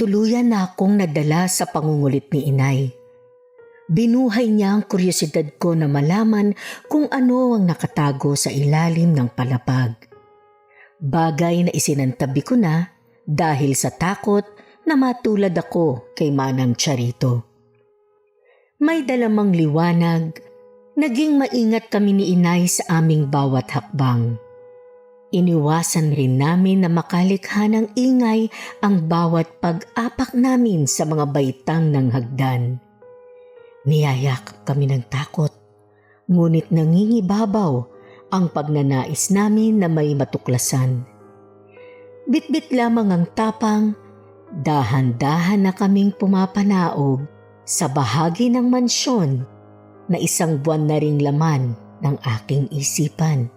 Tuluyan na akong nadala sa pangungulit ni inay. Binuhay niya ang kuryosidad ko na malaman kung ano ang nakatago sa ilalim ng palapag. Bagay na isinantabi ko na dahil sa takot na matulad ako kay Manang Charito. May dalamang liwanag, naging maingat kami ni inay sa aming bawat hakbang. Iniwasan rin namin na makalikha ng ingay ang bawat pag-apak namin sa mga baitang ng hagdan. Niyayakap kami ng takot, ngunit nangingibabaw ang pagnanais namin na may matuklasan. Bitbit lamang ang tapang, dahan-dahan na kaming pumapanaog sa bahagi ng mansyon na isang buwan na ring laman ng aking isipan.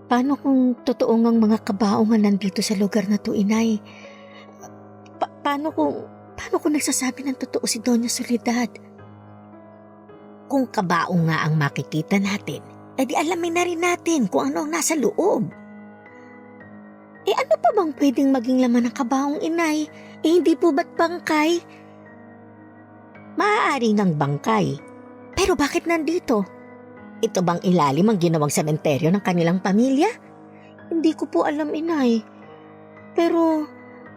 Paano kung totoo ngang mga kabaongan nandito sa lugar na to, inay? Paano kung nagsasabi ng totoo si Doña Soledad? Kung kabaong nga ang makikita natin, edi alamin na rin natin kung ano ang nasa loob. Ano pa bang pwedeng maging laman ng kabaong, inay? Hindi po ba't bangkay? Maaari ngang bangkay. Pero bakit nandito? Ito bang ilalim ang ginawang sementeryo ng kanilang pamilya? Hindi ko po alam, inay. Pero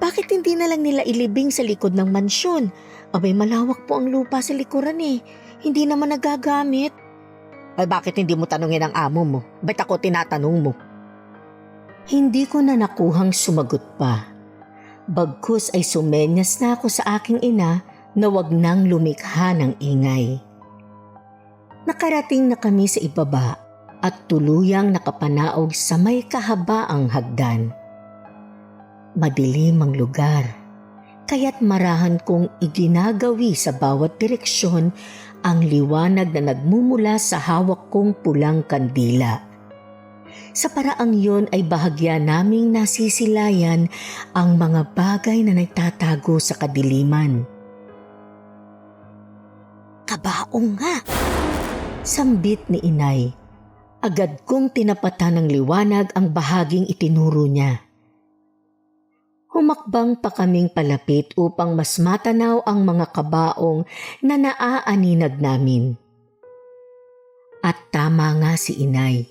bakit hindi na lang nila ilibing sa likod ng mansyon? Abay, malawak po ang lupa sa likuran eh. Hindi naman nagagamit. Ay, bakit hindi mo tanungin ang amo mo? Ba't ako tinatanong mo? Hindi ko na nakuhang sumagot pa. Bagkus ay sumenyas na ako sa aking ina na wag nang lumikha ng ingay. Nakarating na kami sa ibaba at tuluyang nakapanaog sa may kahabaang hagdan. Madilim ang lugar, kaya't marahan kong iginagawi sa bawat direksyon ang liwanag na nagmumula sa hawak kong pulang kandila. Sa paraang yon ay bahagya naming nasisilayan ang mga bagay na nagtatago sa kadiliman. Kabaong nga! Sambit ni inay. Agad kong tinapatan ng liwanag ang bahaging itinuro niya. Humakbang pa kaming palapit upang mas matanaw ang mga kabaong na naaaninag namin. At tama nga si inay.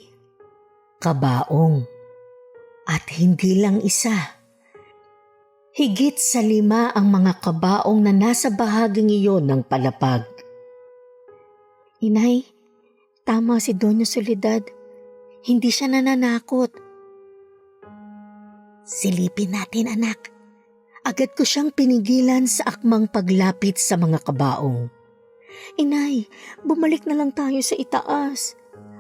Kabaong. At hindi lang isa. Higit sa 5 ang mga kabaong na nasa bahaging iyon ng palapag. Inay, tama si Doña Soledad. Hindi siya nananakot. Silipin natin, anak. Agad ko siyang pinigilan sa akmang paglapit sa mga kabaong. Inay, bumalik na lang tayo sa itaas.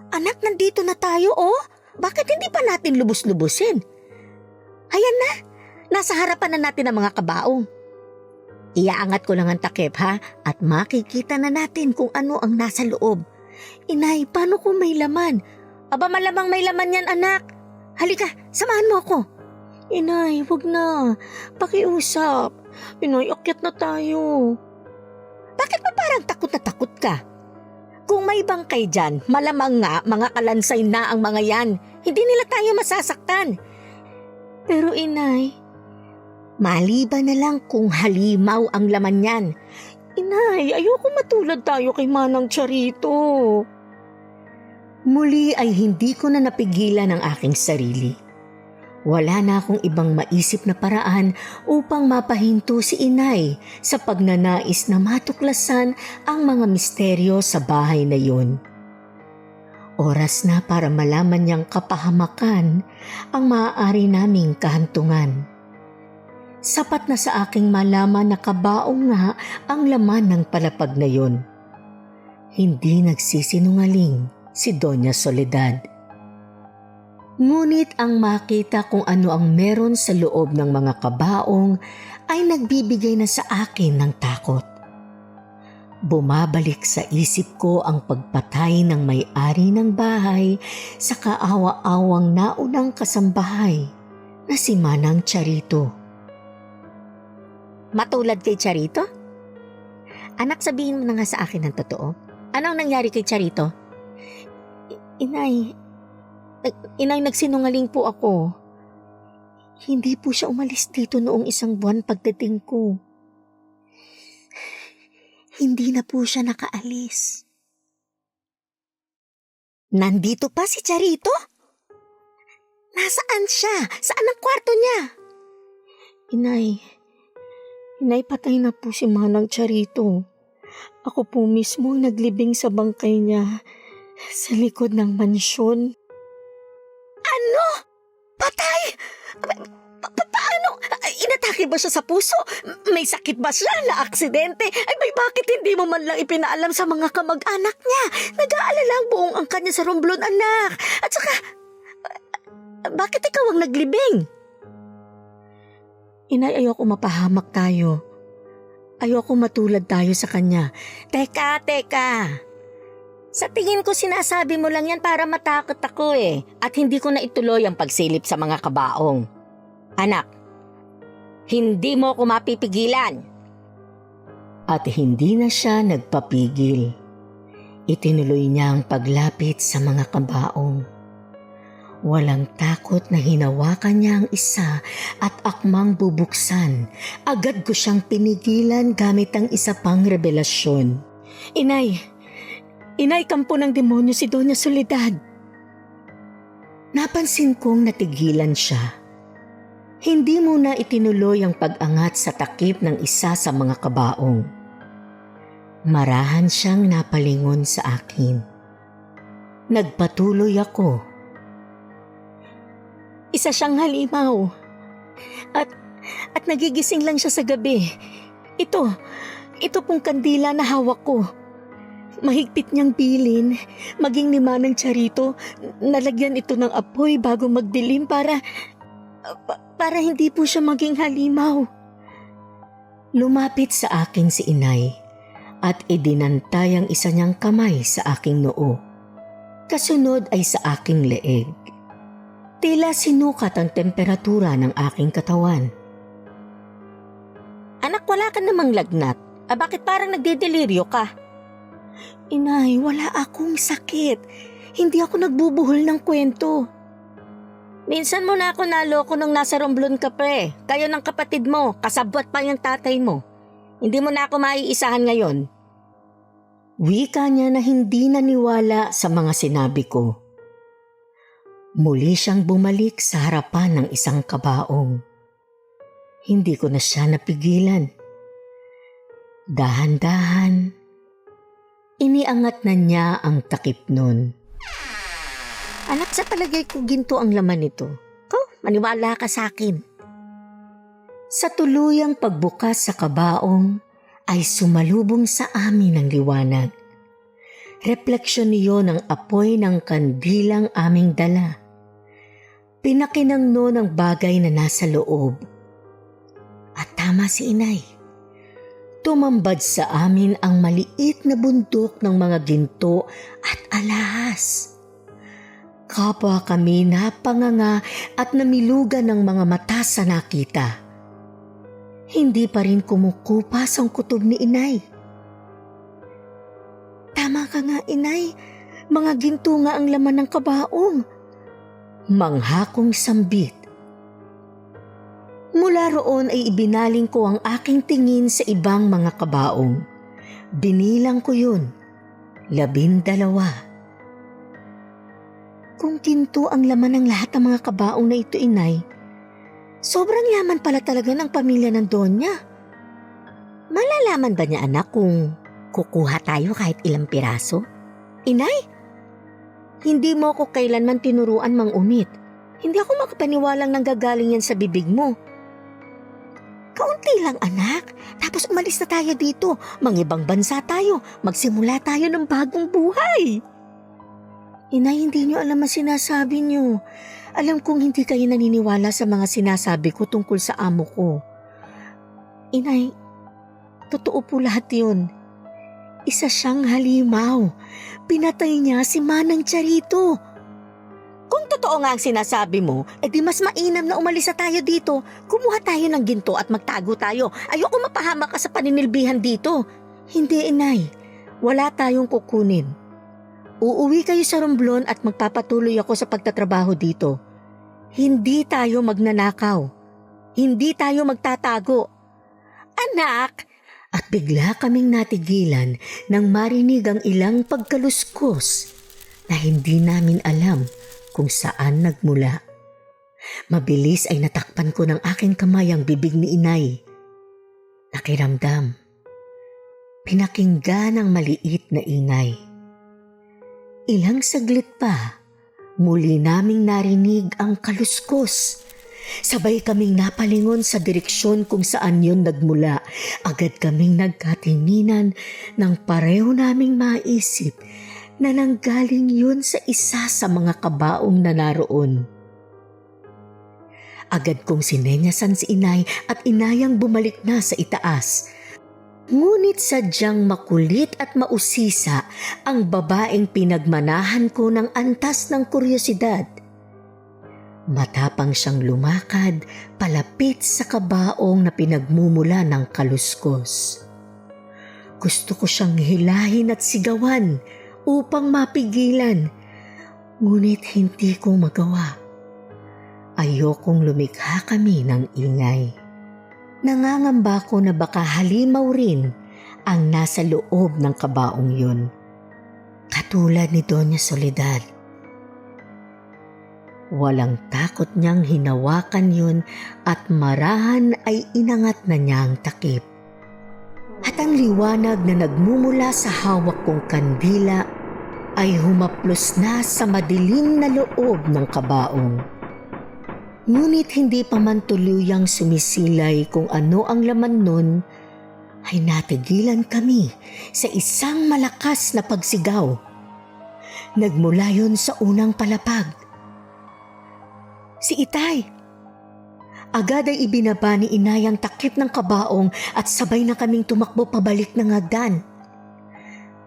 Anak, nandito na tayo, oh. Bakit hindi pa natin lubos-lubusin? Ayan na, nasa harapan na natin ang mga kabaong. Iaangat ko lang ang takip, ha, at makikita na natin kung ano ang nasa loob. Inay, paano kung may laman? Aba, malamang may laman yan, anak. Halika, samahan mo ako. Inay, wag na. Pakiusap. Inay, akyat na tayo. Bakit ba parang takot na takot ka? Kung may bangkay dyan, malamang nga mga kalansay na ang mga yan. Hindi nila tayo masasaktan. Pero inay, maliban na lang kung halimaw ang laman yan. Inay, ayoko matulad tayo kay Manang Charito. Muli ay hindi ko na napigilan ang aking sarili. Wala na akong ibang maisip na paraan upang mapahinto si inay sa pagnanais na matuklasan ang mga misteryo sa bahay na yun. Oras na para malaman niyang kapahamakan ang maaari naming kahantungan. Sapat na sa aking malaman na kabaong nga ang laman ng palapag na yun. Hindi nagsisinungaling si Doña Soledad. Ngunit ang makita kung ano ang meron sa loob ng mga kabaong ay nagbibigay na sa akin ng takot. Bumabalik sa isip ko ang pagpatay ng may-ari ng bahay sa kaawa-awang naunang kasambahay na si Manang Charito. Matulad kay Charito? Anak, sabihin mo na nga sa akin ng totoo. Anong nangyari kay Charito? Inay, nagsinungaling po ako. Hindi po siya umalis dito noong 1 buwan pagdating ko. Hindi na po siya nakaalis. Nandito pa si Charito? Nasaan siya? Saan ang kwarto niya? Inay, patay na po si Manang Charito. Ako po mismo ang naglibing sa bangkay niya sa likod ng mansyon. Ano? Patay? Paano? Inatake ba siya sa puso? May sakit ba siya? Na-aksidente? Ay, bakit hindi mo man lang ipinaalam sa mga kamag-anak niya? Nag-aalala ang buong angkan niya sa Romblon, anak. At saka, bakit ikaw ang naglibing? Inay, ayoko mapahamak tayo. Ayoko matulad tayo sa kanya. Teka. Sa tingin ko sinasabi mo lang yan para matakot ako at hindi ko na ituloy ang pagsilip sa mga kabaong. Anak, hindi mo ko mapipigilan. At hindi na siya nagpapigil. Itinuloy niya ang paglapit sa mga kabaong. Walang takot na hinawakan niya ang isa at akmang bubuksan. Agad ko siyang pinigilan gamit ang isa pang revelasyon. Inay, kampo ng demonyo si Doña Soledad. Napansin kong natigilan siya. Hindi muna itinuloy ang pag-angat sa takip ng isa sa mga kabaong. Marahan siyang napalingon sa akin. Nagpatuloy ako. Isa siyang halimaw. At nagigising lang siya sa gabi. Ito pong kandila na hawak ko. Mahigpit niyang bilin, maging ni Manang Charito, nalagyan ito ng apoy bago magdilim para hindi po siya maging halimaw. Lumapit sa akin si Inay at idinantay ang isa niyang kamay sa aking noo. Kasunod ay sa aking leeg. Tila sinukat ang temperatura ng aking katawan. Anak, wala ka namang lagnat. Bakit parang nagdedeliryo ka? Inay, wala akong sakit. Hindi ako nagbubuhol ng kwento. Minsan mo na ako naloko nung nasa Romblon ka pa Kayo ng kapatid mo, kasabwat pa yung tatay mo. Hindi mo na ako maiisahan ngayon. Wika niya na hindi naniwala sa mga sinabi ko. Muli siyang bumalik sa harapan ng isang kabaong. Hindi ko na siya napigilan. Dahan-dahan, iniangat na niya ang takip nun. Anak, sa palagay ko ginto ang laman nito. Maniwala ka sa akin. Sa tuluyang pagbukas sa kabaong ay sumalubong sa amin ang liwanag. Refleksyon niyon ng apoy ng kandilang aming dala. Pinakinangno ng bagay na nasa loob. At tama si Inay. Tumambad sa amin ang maliit na bundok ng mga ginto at alahas. Kapwa kami napanganga at namilugan ng mga mata sa nakita. Hindi pa rin kumukupas ang kutob ni Inay. Tama ka nga, Inay. Mga ginto nga ang laman ng kabaong. Mangha kong sambit. Mula roon ay ibinaling ko ang aking tingin sa ibang mga kabaong. Binilang ko yun, 12. Kung ginto ang laman ng lahat ng mga kabaong na ito, Inay, sobrang yaman pala talaga ng pamilya ng Donya. Malalaman ba niya, anak, kung kukuha tayo kahit ilang piraso? Inay, hindi mo ako kailanman tinuruan mang-umit. Hindi ako makapaniwalang nanggagaling yan sa bibig mo. Kaunti lang, anak. Tapos umalis na tayo dito. Mangibang bansa tayo. Magsimula tayo ng bagong buhay. Inay, hindi niyo alam ang sinasabi niyo. Alam kong hindi kayo naniniwala sa mga sinasabi ko tungkol sa amo ko. Inay, totoo po lahat yun. Isa siyang halimaw. Pinatay niya si Manang Charito. Kung totoo nga ang sinasabi mo, di mas mainam na umalis na tayo dito. Kumuha tayo ng ginto at magtago tayo. Ayoko mapahamak ka sa paninilbihan dito. Hindi, Inay. Wala tayong kukunin. Uuwi kayo sa Romblon at magpapatuloy ako sa pagtatrabaho dito. Hindi tayo magnanakaw. Hindi tayo magtatago. Anak! At bigla kaming natigilan nang marinig ang ilang pagkaluskos na hindi namin alam kung saan nagmula. Mabilis ay natakpan ko ng aking kamay ang bibig ni inay. Nakiramdam. Pinakinggan ang maliit na ingay. Ilang saglit pa, muli naming narinig ang kaluskos. Sabay kaming napalingon sa direksyon kung saan yon nagmula. Agad kaming nagkatinginan nang pareho naming maisip na nanggaling yun sa isa sa mga kabaong na naroon. Agad kong sinenyasan si inay at inayang bumalik na sa itaas. Ngunit sadyang makulit at mausisa ang babaeng pinagmanahan ko ng antas ng kuryosidad. Matapang siyang lumakad palapit sa kabaong na pinagmumula ng kaluskos. Gusto ko siyang hilahin at sigawan upang mapigilan, ngunit hindi ko magawa. Ayokong lumikha kami ng ingay. Nangangamba ko na baka halimaw rin ang nasa loob ng kabaong yun, katulad ni Doña Soledad. Walang takot niyang hinawakan yun at marahan ay inangat na niya ang takip. At ang liwanag na nagmumula sa hawak kong kandila ay humaplos na sa madilim na loob ng kabaong. Ngunit hindi pa man tuluyang sumisilay kung ano ang laman nun, ay natigilan kami sa isang malakas na pagsigaw. Nagmula yun sa unang palapag. Si Itay! Agad ay ibinaba ni inay ang takip ng kabaong at sabay na kaming tumakbo pabalik ng hagdan.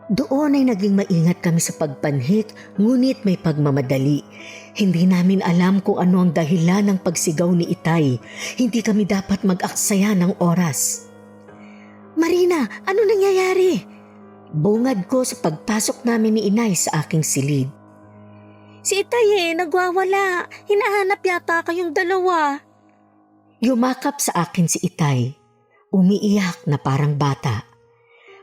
Doon ay naging maingat kami sa pagpanhik, ngunit may pagmamadali. Hindi namin alam kung ano ang dahilan ng pagsigaw ni Itay. Hindi kami dapat mag-aksaya ng oras. Marina, ano nangyayari? Bungad ko sa pagpasok namin ni inay sa aking silid. Si Itay nagwawala. Hinahanap yata kayong dalawa. Yumakap sa akin si Itay. Umiiyak na parang bata.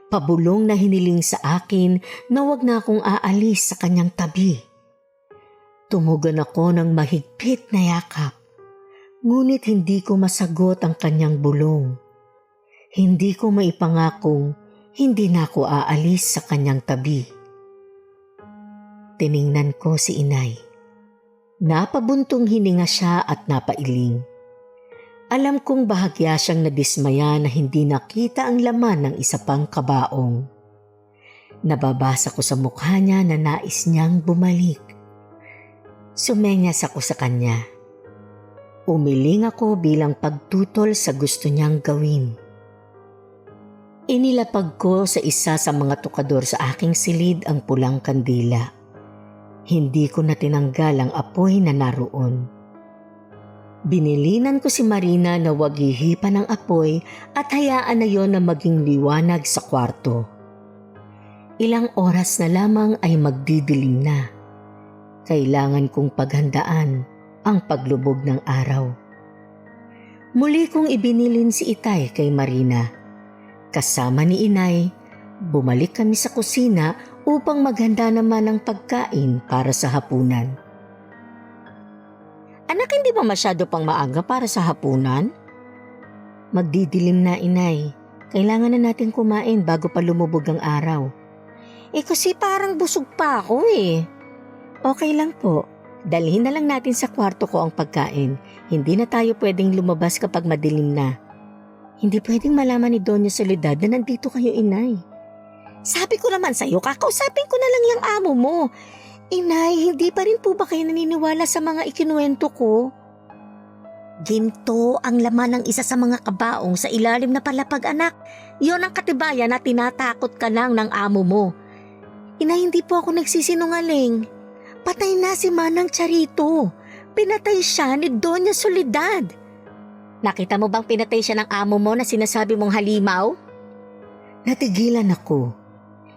Pabulong na hiniling sa akin na wag na akong aalis sa kanyang tabi. Tumugon ako ng mahigpit na yakap. Ngunit hindi ko masagot ang kanyang bulong. Hindi ko maipangakong hindi na ako aalis sa kanyang tabi. Tiningnan ko si inay. Napabuntong hininga siya at napailing. Alam kong bahagya siyang nadismaya na hindi nakita ang laman ng isa pang kabaong. Nababasa ko sa mukha niya na nais niyang bumalik. Sumenyas ako sa kanya. Umiling ako bilang pagtutol sa gusto niyang gawin. Inilapag ko sa isa sa mga tukador sa aking silid ang pulang kandila. Hindi ko na tinanggal ang apoy na naroon. Binilinan ko si Marina na wag hihipan ng apoy at hayaan na yon na maging liwanag sa kwarto. Ilang oras na lamang ay magdidilim na. Kailangan kong paghandaan ang paglubog ng araw. Muli kong ibinilin si Itay kay Marina. Kasama ni inay, bumalik kami sa kusina upang maghanda naman ng pagkain para sa hapunan. Anak, hindi ba masyado pang maaga para sa hapunan? Magdidilim na, inay. Kailangan na natin kumain bago pa lumubog ang araw. Kasi parang busog pa ako . Okay lang po. Dalhin na lang natin sa kwarto ko ang pagkain. Hindi na tayo pwedeng lumabas kapag madilim na. Hindi pwedeng malaman ni Doña Soledad na nandito kayo, inay. Sabi ko naman sa'yo, kakausapin ko na lang yung amo mo. Inay, hindi pa rin po ba kayo naniniwala sa mga ikinuwento ko? Ginto ang laman ng isa sa mga kabaong sa ilalim na palapag, anak. Yon ang katibayan na tinatakot ka lang ng amo mo. Inay, hindi po ako nagsisinungaling. Patay na si Manang Charito. Pinatay siya ni Doña Soledad. Nakita mo bang pinatay siya ng amo mo na sinasabi mong halimaw? Natigilan ako.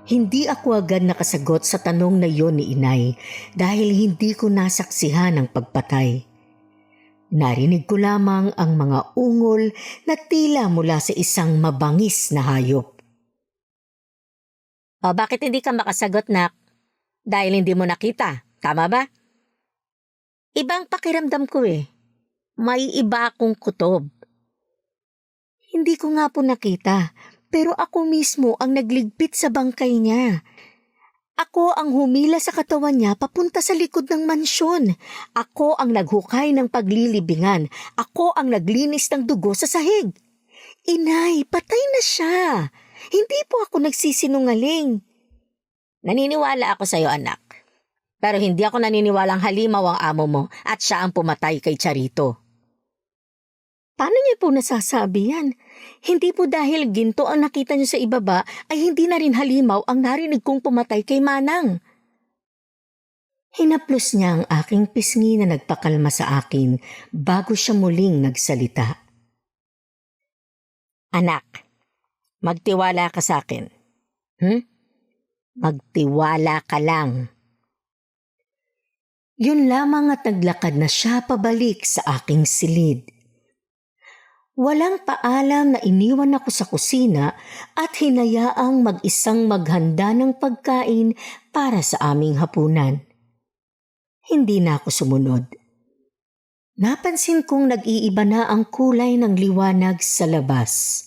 Hindi ako agad nakasagot sa tanong na yon ni inay dahil hindi ko nasaksihan ang pagpatay. Narinig ko lamang ang mga ungol na tila mula sa isang mabangis na hayop. O bakit hindi ka makasagot, Nak? Dahil hindi mo nakita, tama ba? Ibang pakiramdam ko eh. May iba akong kutob. Hindi ko nga po nakita, pero ako mismo ang nagligpit sa bangkay niya. Ako ang humila sa katawan niya papunta sa likod ng mansyon. Ako ang naghukay ng paglilibingan. Ako ang naglinis ng dugo sa sahig. Inay, patay na siya. Hindi po ako nagsisinungaling. Naniniwala ako sa iyo, anak. Pero hindi ako naniniwalang halimaw ang amo mo at siya ang pumatay kay Charito. Paano niyo po nasasabi yan? Hindi po dahil ginto ang nakita niyo sa ibaba ay hindi na rin halimaw ang narinig kong pumatay kay Manang. Hinaplos niya ang aking pisngi na nagpakalma sa akin bago siya muling nagsalita. Anak, magtiwala ka sa akin. Magtiwala ka lang. Yun lamang at naglakad na siya pabalik sa aking silid. Walang paalam na iniwan ako sa kusina at hinayaang mag-isang maghanda ng pagkain para sa aming hapunan. Hindi na ako sumunod. Napansin kong nag-iiba na ang kulay ng liwanag sa labas.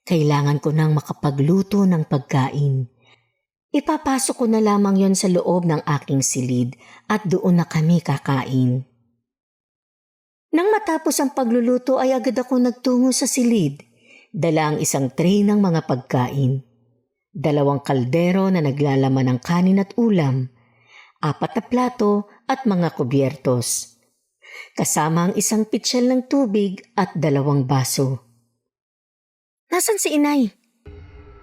Kailangan ko nang makapagluto ng pagkain. Ipapasok ko na lamang yon sa loob ng aking silid at doon na kami kakain. Nang matapos ang pagluluto ay agad ako nagtungo sa silid. Dala ang isang tray ng mga pagkain. 2 kaldero na naglalaman ng kanin at ulam. 4 na plato at mga kubyertos. Kasama ang isang pitsyel ng tubig at 2 baso. Nasaan si inay?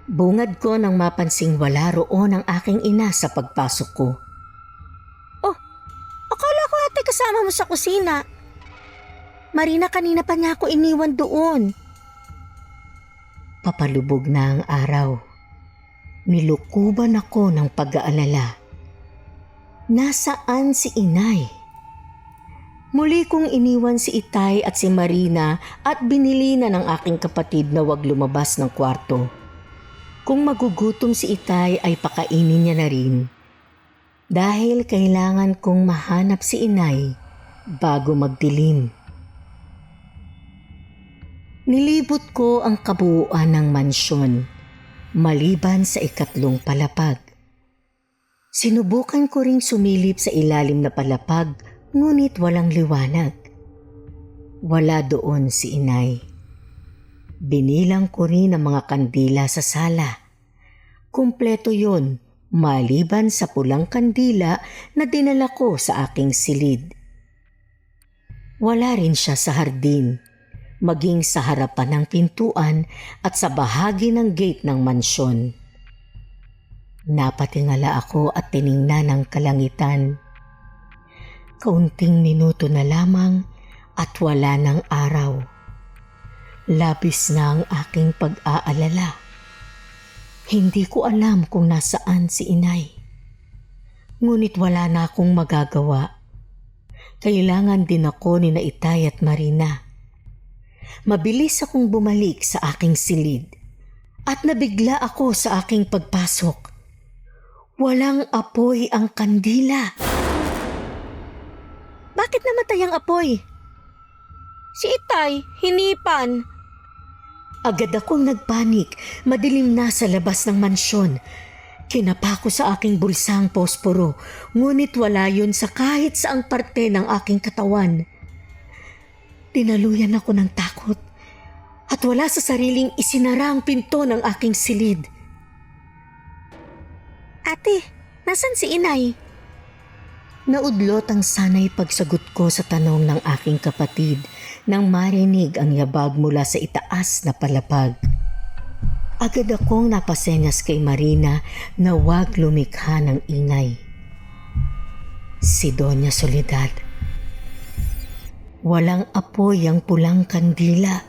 Bungad ko nang mapansing wala roon ang aking ina sa pagpasok ko. Oh, akala ko ate kasama mo sa kusina. Marina, kanina pa niya ako iniwan doon. Papalubog na ang araw. Nilukuban ako ng pag-aalala. Nasaan si inay? Muli kong iniwan si Itay at si Marina at binili na ng aking kapatid na wag lumabas ng kwarto. Kung magugutom si Itay ay pakainin niya na rin. Dahil kailangan kong mahanap si inay bago magdilim. Nilibot ko ang kabuuan ng mansyon, maliban sa 3 palapag. Sinubukan ko ring sumilip sa ilalim na palapag, ngunit walang liwanag. Wala doon si inay. Binilang ko rin ang mga kandila sa sala. Kumpleto yon, maliban sa pulang kandila na dinala ko sa aking silid. Wala rin siya sa hardin, maging sa harapan ng pintuan at sa bahagi ng gate ng mansyon. Napatingala ako at tiningnan ang kalangitan. Kaunting minuto na lamang at wala ng araw. Labis na ang aking pag-aalala. Hindi ko alam kung nasaan si inay. Ngunit wala na akong magagawa. Kailangan din ako ni na Itay at Marina. Mabilis akong bumalik sa aking silid at nabigla ako sa aking pagpasok. Walang apoy ang kandila. Bakit namatay ang apoy? Si Itay, hinipan. Agad akong nagpanik, madilim na sa labas ng mansyon. Kinapa ko sa aking bulsang posporo, ngunit wala yun sa kahit saang parte ng aking katawan. Tinaluyan ako ng takot at wala sa sariling isinara ang pinto ng aking silid. Ate, nasan si inay? Naudlot ang sanay pagsagot ko sa tanong ng aking kapatid nang marinig ang yabag mula sa itaas na palapag. Agad akong napasenyas kay Marina na huwag lumikha ng ingay. Si Doña Soledad. Walang apoy ang pulang kandila.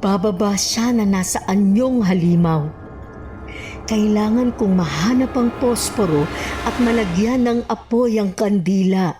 Bababa siya na nasa anyong halimaw. Kailangan kong mahanap ang posporo at malagyan ng apoy ang kandila.